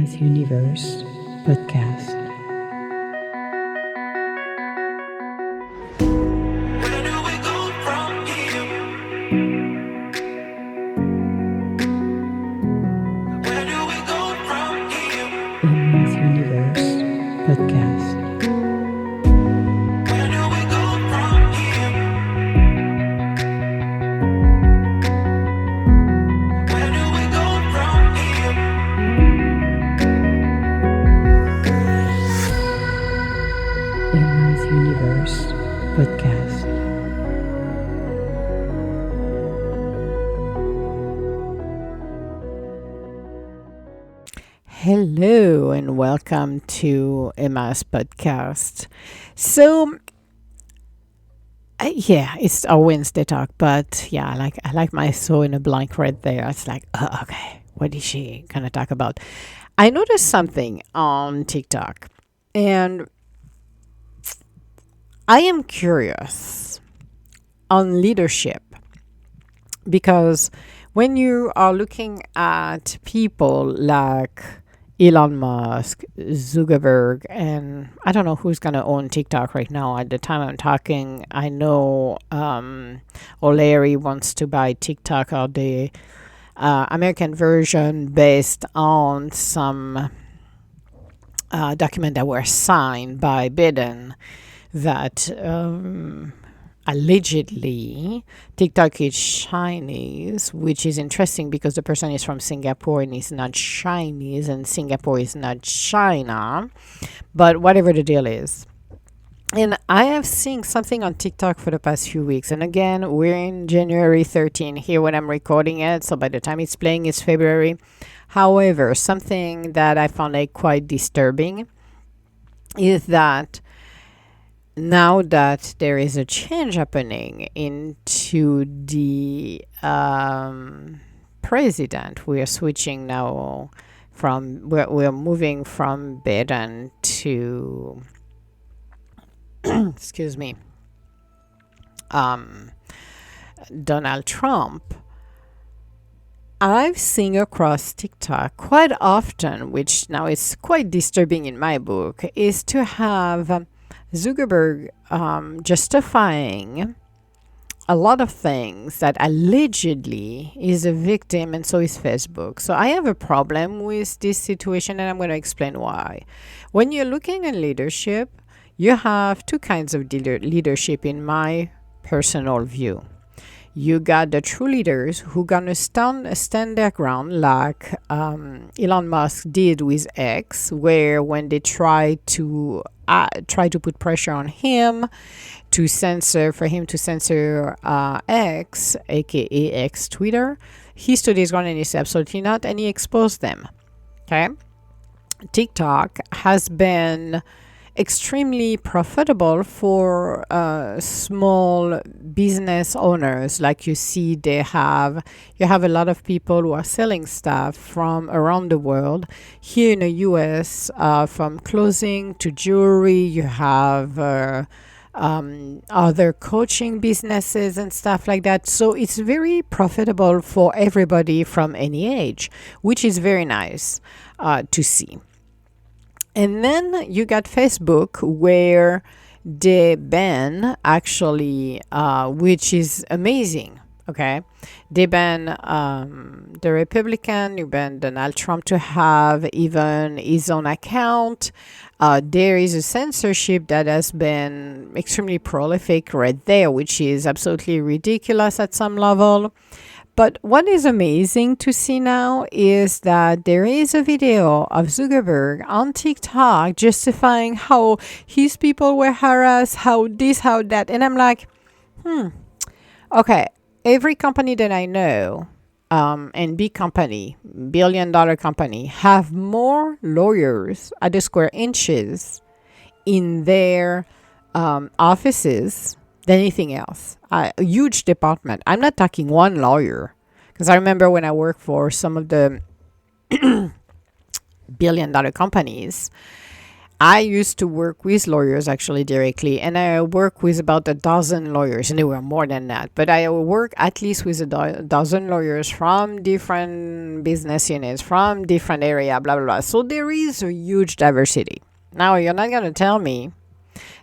Emma's Universe podcast. Where do we go from here? Where do we go from here? Emma's Universe podcast. Where do we go from here? Where do we go from here? Emma's Universe podcast. Hello and welcome to Emma's podcast. So, yeah, it's our Wednesday talk, but yeah, I like my soul in a blank right there. It's like, oh, okay, what is she gonna talk about? I noticed something on TikTok, and I am curious on leadership because when you are looking at people like Elon Musk, Zuckerberg, and I don't know who's going to own TikTok right now. At the time I'm talking, I know O'Leary wants to buy TikTok or the American version based on some document that were signed by Biden that allegedly TikTok is Chinese, which is interesting because the person is from Singapore and is not Chinese, and Singapore is not China. But whatever the deal is. And I have seen something on TikTok for the past few weeks. And again, we're in January 13 here when I'm recording it. So by the time it's playing, it's February. However, something that I found quite disturbing is that now that there is a change happening into the president, we are switching now from we're moving from Biden to excuse me, Donald Trump. I've seen across TikTok quite often, which now is quite disturbing in my book, is to have Zuckerberg justifying a lot of things that allegedly is a victim, and so is Facebook. So I have a problem with this situation, and I'm going to explain why. When you're looking at leadership, you have two kinds of leadership in my personal view. You got the true leaders who gonna stand their ground, like Elon Musk did with X, where when they try to put pressure on him for him to censor X, aka X Twitter, he stood his ground and he said absolutely not, and he exposed them. Okay, TikTok has been extremely profitable for small business owners. Like you see, you have a lot of people who are selling stuff from around the world. Here in the US, from clothing to jewelry, you have other coaching businesses and stuff like that. So it's very profitable for everybody from any age, which is very nice to see. And then you got Facebook, where they ban actually, which is amazing. Okay, they ban the Republican, you ban Donald Trump to have even his own account. There is a censorship that has been extremely prolific right there, which is absolutely ridiculous at some level. But what is amazing to see now is that there is a video of Zuckerberg on TikTok justifying how his people were harassed, how this, how that. And I'm like, okay, every company that I know, and big company, billion-dollar company, have more lawyers at the square inches in their offices than anything else. A huge department. I'm not talking one lawyer, because I remember when I worked for some of the billion-dollar companies, I used to work with lawyers actually directly, and I work with about a dozen lawyers, and there were more than that. But I work at least with a dozen lawyers from different business units, from different area, blah blah blah. So there is a huge diversity. Now you're not gonna tell me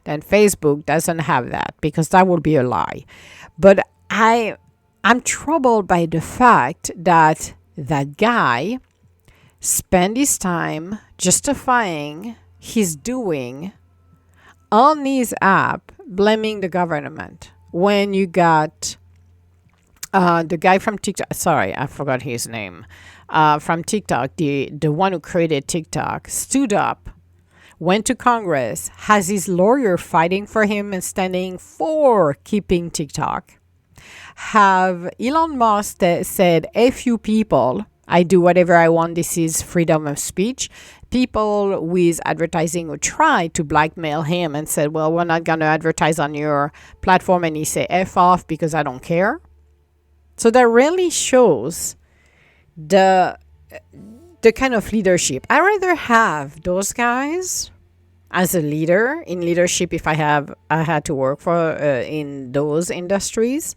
that Facebook doesn't have that, because that would be a lie. But I'm troubled by the fact that that guy spend his time justifying his doing on his app, blaming the government. When you got the guy from TikTok, sorry, I forgot his name, from TikTok, the one who created TikTok, stood up, went to Congress, has his lawyer fighting for him and standing for keeping TikTok. Have Elon Musk said, "F you people, I do whatever I want. This is freedom of speech." People with advertising who tried to blackmail him and said, "Well, we're not going to advertise on your platform." And he said, "F off because I don't care." So that really shows the kind of leadership. I rather have those guys as a leader in leadership if I had to work for in those industries,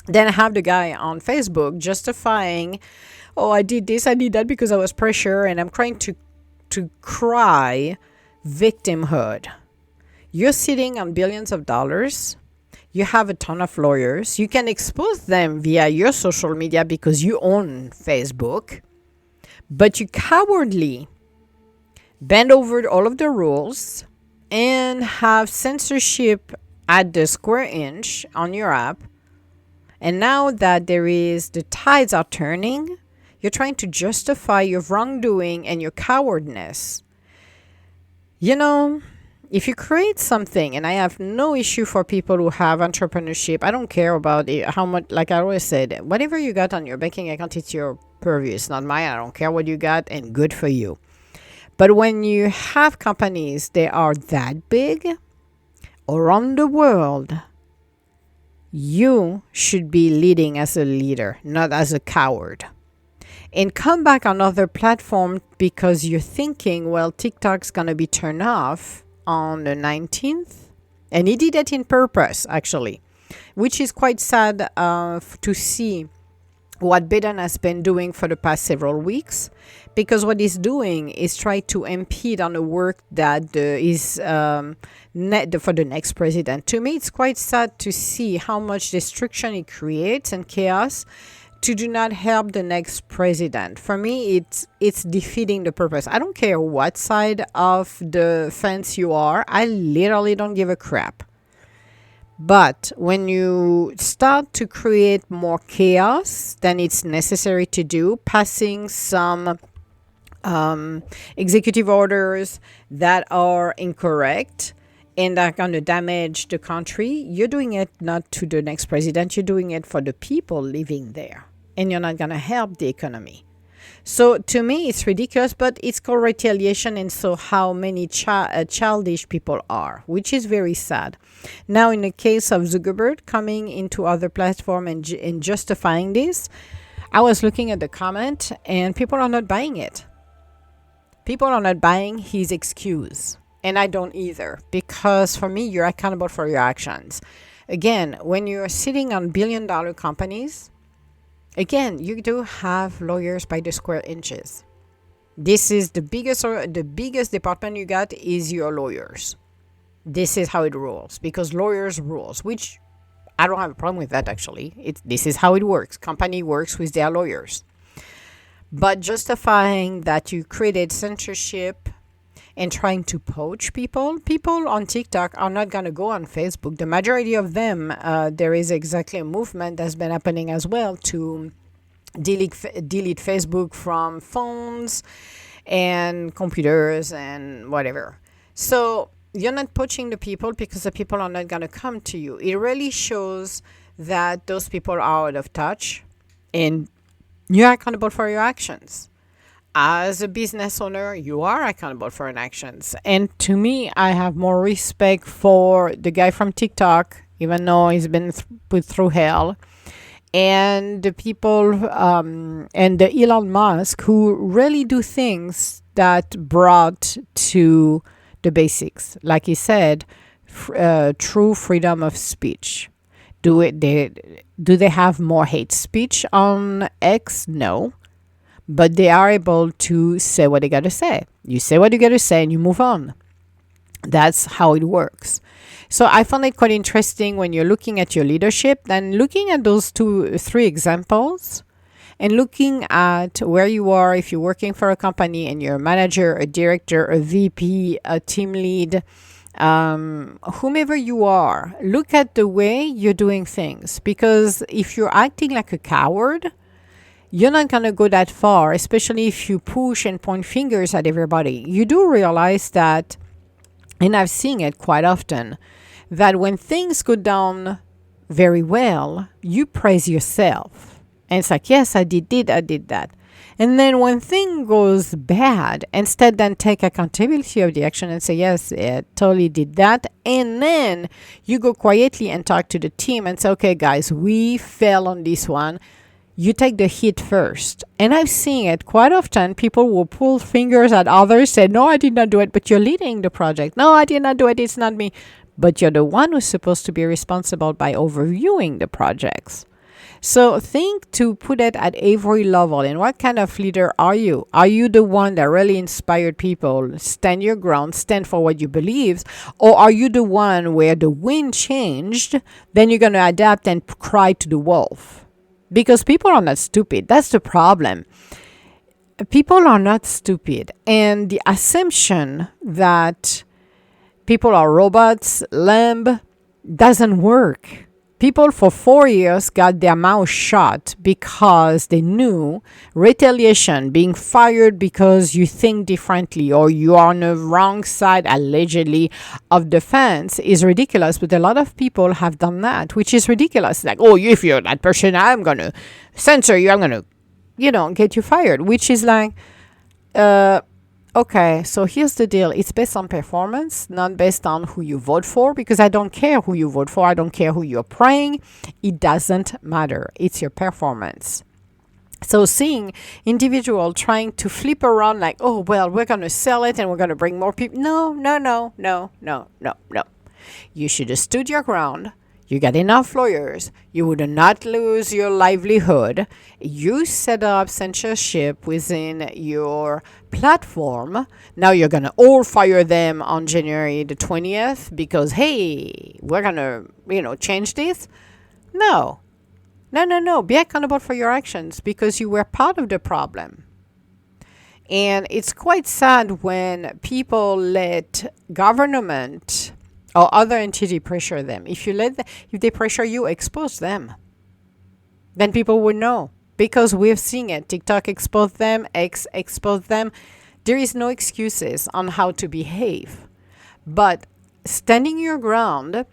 then have the guy on Facebook justifying, "Oh, I did this, I did that because I was pressure and I'm trying to cry victimhood." You're sitting on billions of dollars. You have a ton of lawyers. You can expose them via your social media because you own Facebook. But you cowardly bend over all of the rules and have censorship at the square inch on your app. And now that the tides are turning, you're trying to justify your wrongdoing and your cowardness. You know, if you create something, and I have no issue for people who have entrepreneurship, I don't care about it, how much, like I always said, whatever you got on your banking account, it's your purview. It's not mine. I don't care what you got, and good for you. But when you have companies that are that big around the world, you should be leading as a leader, not as a coward. And come back on other platform because you're thinking, well, TikTok's going to be turned off on the 19th. And he did that in purpose, actually, which is quite sad to see what Biden has been doing for the past several weeks, because what he's doing is try to impede on the work that is for the next president. To me, it's quite sad to see how much destruction it creates and chaos to do not help the next president. For me, it's defeating the purpose. I don't care what side of the fence you are. I literally don't give a crap. But when you start to create more chaos than it's necessary to do, passing some executive orders that are incorrect and are going to damage the country, you're doing it not to the next president, you're doing it for the people living there. And you're not going to help the economy. So to me, it's ridiculous, but it's called retaliation, and so how many childish people are, which is very sad. Now, in the case of Zuckerberg coming into other platform and justifying this, I was looking at the comment, and people are not buying it. People are not buying his excuse, and I don't either, because for me, you're accountable for your actions. Again, when you're sitting on billion-dollar companies, again, you do have lawyers by the square inches. This is the biggest department you got is your lawyers. This is how it rolls, because lawyers rules, which I don't have a problem with that actually. This is how it works. Company works with their lawyers. But justifying that you created censorship and trying to poach people on TikTok are not going to go on Facebook. The majority of them, there is exactly a movement that's been happening as well to delete Facebook from phones and computers and whatever. So you're not poaching the people because the people are not going to come to you. It really shows that those people are out of touch and you're accountable for your actions. As a business owner, you are accountable for your actions. And to me, I have more respect for the guy from TikTok, even though he's been put through hell, and the people and the Elon Musk who really do things that brought to the basics. Like he said, true freedom of speech. Do they have more hate speech on X? No. But they are able to say what they got to say. You say what you got to say and you move on. That's how it works. So I found it quite interesting when you're looking at your leadership, then looking at those 3 examples and looking at where you are if you're working for a company and you're a manager, a director, a VP, a team lead, whomever you are, look at the way you're doing things. Because if you're acting like a coward, you're not going to go that far, especially if you push and point fingers at everybody. You do realize that, and I've seen it quite often, that when things go down very well, you praise yourself. And it's like, yes, I did that. And then when thing goes bad, instead then take accountability of the action and say, yes, I totally did that. And then you go quietly and talk to the team and say, okay, guys, we fell on this one. You take the hit first. And I've seen it quite often. People will pull fingers at others, say, no, I did not do it, but you're leading the project. No, I did not do it. It's not me. But you're the one who's supposed to be responsible by overviewing the projects. So think to put it at every level. And what kind of leader are you? Are you the one that really inspired people? Stand your ground, stand for what you believe. Or are you the one where the wind changed, then you're going to adapt and cry to the wolf? Because people are not stupid. That's the problem. People are not stupid. And the assumption that people are robots, lamb, doesn't work. People for 4 years got their mouth shut because they knew retaliation, being fired because you think differently or you are on the wrong side, allegedly, of the fence is ridiculous. But a lot of people have done that, which is ridiculous. Like, oh, if you're that person, I'm going to censor you. I'm going to, get you fired, which is like, okay, so here's the deal. It's based on performance, not based on who you vote for, because I don't care who you vote for. I don't care who you're praying. It doesn't matter. It's your performance. So seeing individual trying to flip around like, oh, well, we're going to sell it and we're going to bring more people. No. You should have stood your ground. You got enough lawyers. You would not lose your livelihood. You set up censorship within your platform. Now you're going to all fire them on January the 20th because, hey, we're going to, change this. No. Be accountable for your actions because you were part of the problem. And it's quite sad when people let government or other entity pressure them. If they pressure you, expose them. Then people would know. Because we've seen it. TikTok exposed them, X exposed them. There is no excuses on how to behave. But standing your ground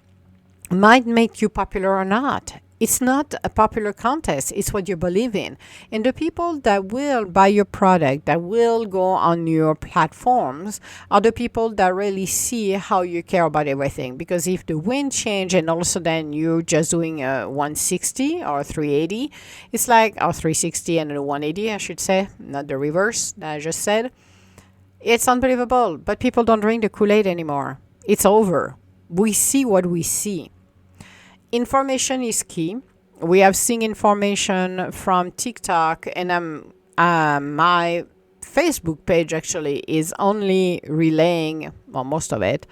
might make you popular or not. It's not a popular contest. It's what you believe in. And the people that will buy your product, that will go on your platforms, are the people that really see how you care about everything. Because if the wind change and all of a sudden you're just doing a 160 or 380, it's like, or 360 and a 180, I should say, not the reverse that I just said. It's unbelievable. But people don't drink the Kool-Aid anymore. It's over. We see what we see. Information is key. We have seen information from TikTok, and my Facebook page actually is only relaying, well, most of it,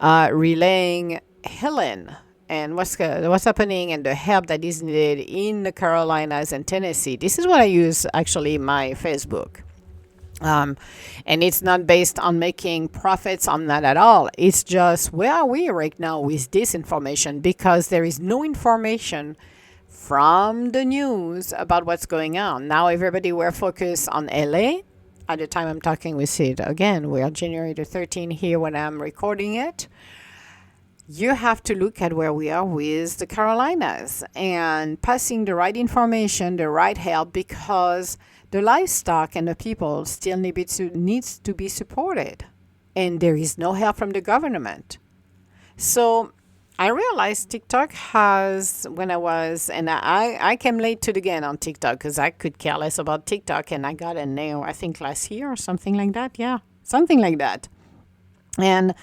relaying Helen and what's happening and the help that is needed in the Carolinas and Tennessee. This is what I use actually in my Facebook. And it's not based on making profits on that at all. It's just, where are we right now with this information? Because there is no information from the news about what's going on. Now everybody we're focused on LA. At the time I'm talking with it, again, we're January the 13th here when I'm recording it. You have to look at where we are with the Carolinas and passing the right information, the right help, because the livestock and the people still needs to be supported. And there is no help from the government. So I realized TikTok has, when I came late to the game on TikTok because I could care less about TikTok, and I got a nail, I think last year or something like that. Yeah, something like that. And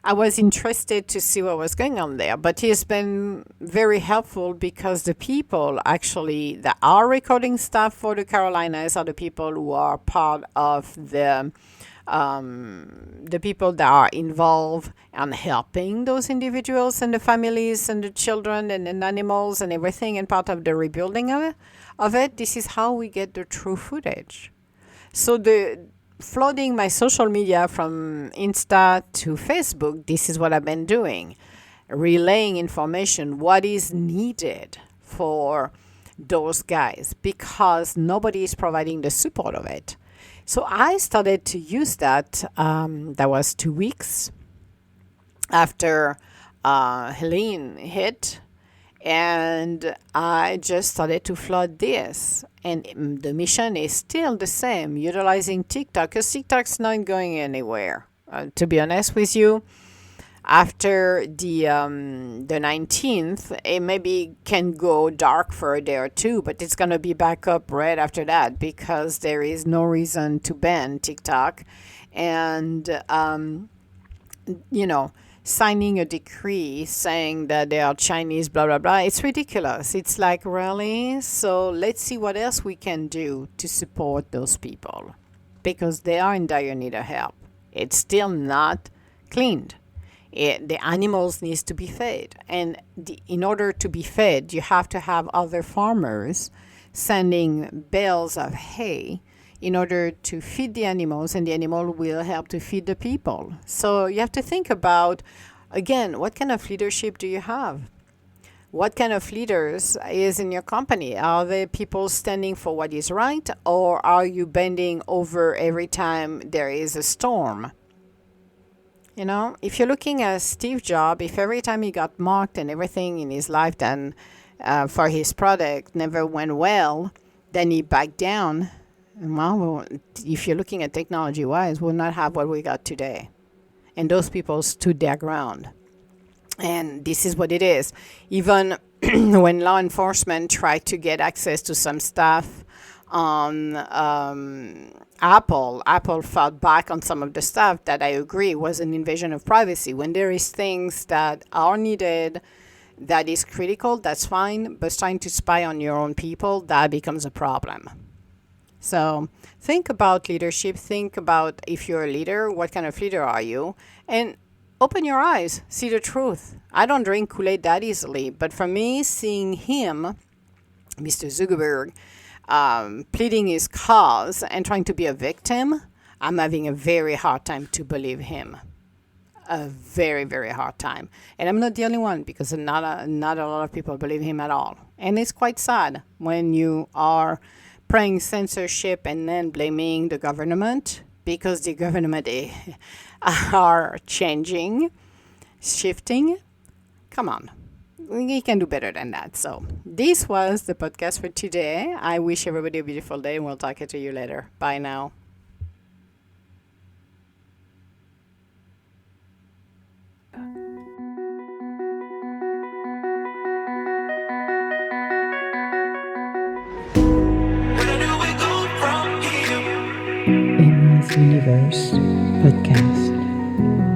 I was interested to see what was going on there. But he's been very helpful because the people actually that are recording stuff for the Carolinas are the people who are part of the people that are involved and helping those individuals and the families and the children and the animals and everything and part of the rebuilding of it. This is how we get the true footage. So the flooding my social media from Insta to Facebook, this is what I've been doing. Relaying information, what is needed for those guys, because nobody is providing the support of it. So I started to use that. That was 2 weeks after Helene hit. And I just started to flood this. And the mission is still the same, utilizing TikTok, because TikTok's not going anywhere. To be honest with you, after the 19th, it maybe can go dark for a day or two, but it's going to be back up right after that because there is no reason to ban TikTok. And, signing a decree saying that they are Chinese, blah, blah, blah, it's ridiculous. It's like, really? So let's see what else we can do to support those people because they are in dire need of help. It's still not cleaned. The animals needs to be fed. And in order to be fed, you have to have other farmers sending bales of hay in order to feed the animals, and the animal will help to feed the people. So you have to think about, again, what kind of leadership do you have? What kind of leaders is in your company? Are they people standing for what is right, or are you bending over every time there is a storm? If you're looking at Steve Jobs, if every time he got mocked and everything in his life done for his product never went well, then he backed down. Well, if you're looking at technology-wise, we'll not have what we got today. And those people stood their ground. And this is what it is. Even when law enforcement tried to get access to some stuff on Apple fought back on some of the stuff that I agree was an invasion of privacy. When there is things that are needed, that is critical, that's fine. But trying to spy on your own people, that becomes a problem. So think about leadership. Think about if you're a leader, what kind of leader are you? And open your eyes. See the truth. I don't drink Kool-Aid that easily. But for me, seeing him, Mr. Zuckerberg, pleading his cause and trying to be a victim, I'm having a very hard time to believe him. A very, very hard time. And I'm not the only one because not a lot of people believe him at all. And it's quite sad when you are praying censorship and then blaming the government because the government are changing, shifting. Come on. We can do better than that. So this was the podcast for today. I wish everybody a beautiful day and we'll talk to you later. Bye now. Where do we go from here? Emma's Universe Podcast.